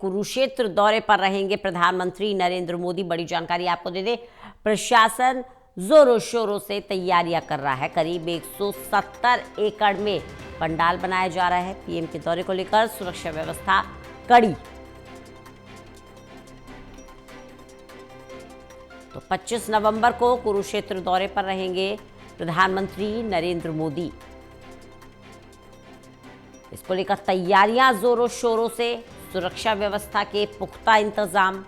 कुरुक्षेत्र दौरे पर रहेंगे प्रधानमंत्री नरेंद्र मोदी। बड़ी जानकारी आपको दे दे, प्रशासन जोरों शोरों से तैयारियां कर रहा है। करीब 170 एकड़ में पंडाल बनाया जा रहा है। पीएम के दौरे को लेकर सुरक्षा व्यवस्था कड़ी। तो 25 नवंबर को कुरुक्षेत्र दौरे पर रहेंगे प्रधानमंत्री नरेंद्र मोदी। इसको लेकर तैयारियां जोरों शोरों से, सुरक्षा व्यवस्था के पुख्ता इंतजाम।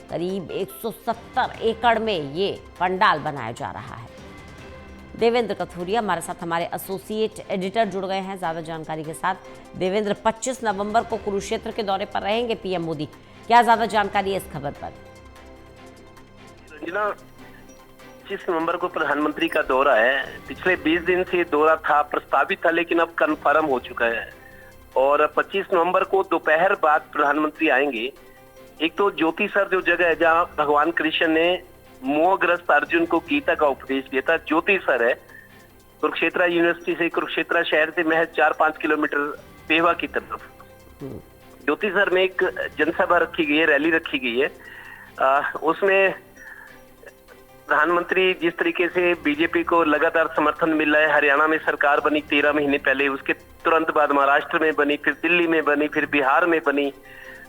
करीब 170 एकड़ में ये पंडाल बनाया जा रहा है। देवेंद्र कथुरिया हमारे साथ, हमारे एसोसिएट एडिटर जुड़ गए हैं ज्यादा जानकारी के साथ। देवेंद्र, 25 नवंबर को कुरुक्षेत्र के दौरे पर रहेंगे पीएम मोदी, क्या ज्यादा जानकारी है इस खबर पर? 25 नवंबर को प्रधानमंत्री का दौरा है। पिछले 20 दिन से दौरा था, प्रस्तावित था, लेकिन अब कंफर्म हो चुका है। और 25 नवंबर को दोपहर बाद प्रधानमंत्री आएंगे। एक तो ज्योतिसर जो जगह है जहाँ भगवान कृष्ण ने मोहग्रस्त अर्जुन को गीता का उपदेश दिया था, ज्योतिसर है। कुरुक्षेत्र यूनिवर्सिटी से, कुरुक्षेत्र शहर से महज 4-5 किलोमीटर पेवा की तरफ ज्योतिसर में एक जनसभा रखी गई है, रैली रखी गई है। उसमें प्रधानमंत्री, जिस तरीके से बीजेपी को लगातार समर्थन मिल रहा है, हरियाणा में सरकार बनी 13 महीने पहले, उसके तुरंत बाद महाराष्ट्र में बनी, फिर दिल्ली में बनी, फिर बिहार में बनी,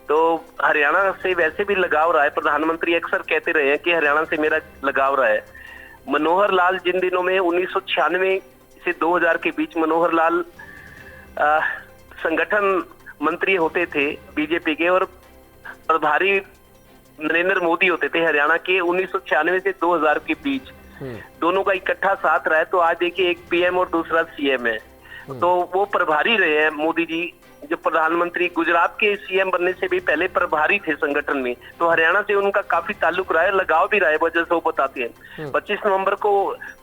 तो हरियाणा से वैसे भी लगाव रहा है। प्रधानमंत्री अक्सर कहते रहे हैं कि हरियाणा से मेरा लगाव रहा है। मनोहर लाल जिन दिनों में 1996 से 2000 के बीच मनोहर लाल संगठन मंत्री होते थे बीजेपी के, और प्रभारी नरेंद्र मोदी होते थे हरियाणा के 1996 से 2000 के बीच। दोनों का इकट्ठा साथ रहा है। तो आज देखिए, एक पीएम और दूसरा सीएम है, तो वो प्रभारी रहे हैं मोदी जी। जो प्रधानमंत्री गुजरात के सीएम बनने से भी पहले प्रभारी थे संगठन में, तो हरियाणा से उनका काफी ताल्लुक रहा है, लगाव भी रहा है, वजह से वो बताते हैं। 25 नवंबर को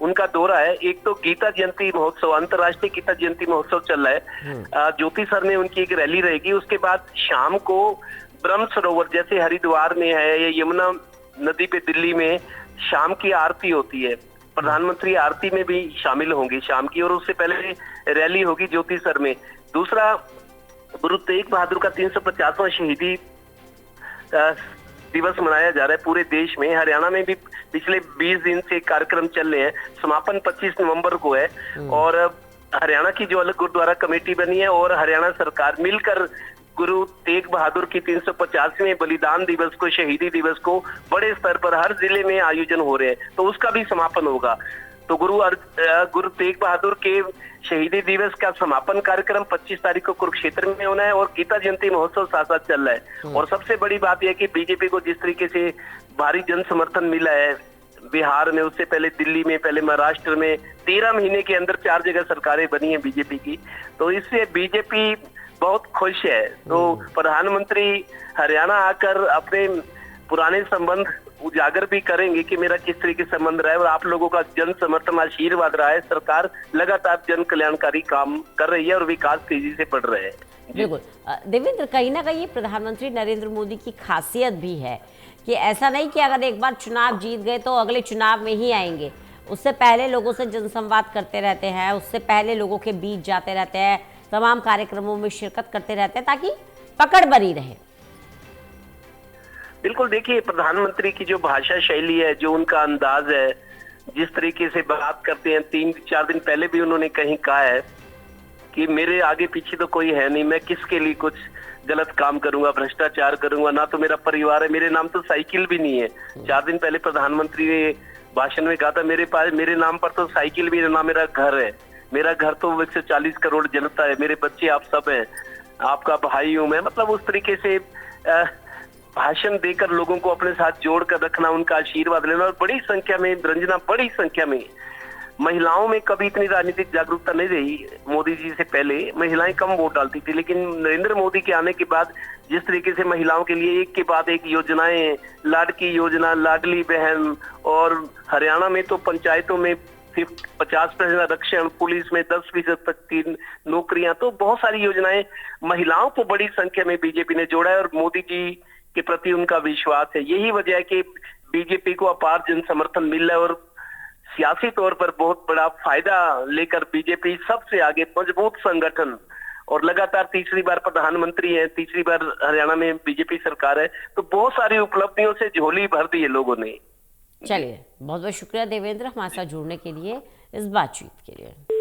उनका दौरा है। एक तो गीता जयंती महोत्सव, अंतर्राष्ट्रीय गीता जयंती महोत्सव चल रहा है, ज्योतिसर में उनकी एक रैली रहेगी। उसके बाद शाम को ब्रह्म सरोवर, जैसे हरिद्वार में है या यमुना नदी पे दिल्ली में शाम की आरती होती है, प्रधानमंत्री आरती में भी शामिल होंगे शाम की, और उससे पहले रैली होगी ज्योतिसर में। दूसरा, गुरु तेग बहादुर का 350वां शहीदी दिवस मनाया जा रहा है पूरे देश में। हरियाणा में भी पिछले 20 दिन से कार्यक्रम चल रहे हैं। समापन 25 नवंबर को है, और हरियाणा की जो अलग गुरुद्वारा कमेटी बनी है और हरियाणा सरकार मिलकर गुरु तेग बहादुर की 350वें बलिदान दिवस को, शहीदी दिवस को बड़े स्तर पर हर जिले में आयोजन हो रहे हैं, तो उसका भी समापन होगा। तो गुरु तेग बहादुर के शहीदी दिवस का समापन कार्यक्रम 25 तारीख को कुरुक्षेत्र में होना है, और गीता जयंती महोत्सव साथ साथ चल रहा है। और सबसे बड़ी बात यह कि बीजेपी को जिस तरीके से भारी जन समर्थन मिला है बिहार में, उससे पहले दिल्ली में, पहले महाराष्ट्र में, 13 महीने के अंदर 4 जगह सरकारें बनी है बीजेपी की, तो इससे बीजेपी बहुत खुश है। तो प्रधानमंत्री हरियाणा आकर अपने पुराने संबंध उजागर भी करेंगे कि मेरा किस तरीके से संबंध रहा है, और आप लोगों का जन समर्थन, आशीर्वाद रहा है। सरकार लगातार जन कल्याणकारी काम कर रही है और विकास तेजी से बढ़ रहे हैं। बिल्कुल देवेंद्र, कहीं ना कहीं प्रधानमंत्री नरेंद्र मोदी की खासियत भी है कि ऐसा नहीं कि अगर एक बार चुनाव जीत गए तो अगले चुनाव में ही आएंगे। उससे पहले लोगों से जनसंवाद करते रहते हैं, उससे पहले लोगों के बीच जाते रहते हैं, तमाम कार्यक्रमों में शिरकत करते रहते हैं ताकि पकड़ बनी रहे। बिल्कुल, देखिए, प्रधानमंत्री की जो भाषा शैली है, जो उनका अंदाज है, जिस तरीके से बात करते हैं, 3-4 दिन पहले भी उन्होंने कहीं कहा है कि मेरे आगे पीछे तो कोई है नहीं, मैं किसके लिए कुछ गलत काम करूंगा, भ्रष्टाचार करूंगा, ना तो मेरा परिवार है, मेरे नाम तो साइकिल भी नहीं है। 4 दिन पहले प्रधानमंत्री ने भाषण में कहा था, मेरे नाम पर तो साइकिल भी है, ना मेरा घर है, मेरा घर तो 140 करोड़ जनता है, मेरे बच्चे आप सब हैं, आपका भाई हूं मैं। मतलब उस तरीके से भाषण देकर लोगों को अपने साथ जोड़कर रखना, उनका आशीर्वाद लेना। और बड़ी संख्या में, रंजना, बड़ी संख्या में महिलाओं में कभी इतनी राजनीतिक जागरूकता नहीं रही। मोदी जी से पहले महिलाएं कम वोट डालती थी, लेकिन नरेंद्र मोदी के आने के बाद जिस तरीके से महिलाओं के लिए एक के बाद एक योजनाएं, लाडकी योजना, लाडली बहन, और हरियाणा में तो पंचायतों में 50% आरक्षण, पुलिस में 10% तक की नौकरियां, तो बहुत सारी योजनाएं महिलाओं को बड़ी संख्या में बीजेपी ने जोड़ा है, और मोदी जी के प्रति उनका विश्वास है। यही वजह है कि बीजेपी को अपार जन समर्थन मिल रहा है, और सियासी तौर पर बहुत बड़ा फायदा लेकर बीजेपी सबसे आगे मजबूत संगठन और लगातार तीसरी बार प्रधानमंत्री है, तीसरी बार हरियाणा में बीजेपी सरकार है, तो बहुत सारी उपलब्धियों से झोली भर दी है लोगों ने। चलिए, बहुत बहुत शुक्रिया देवेंद्र हमारे साथ जुड़ने के लिए, इस बातचीत के लिए।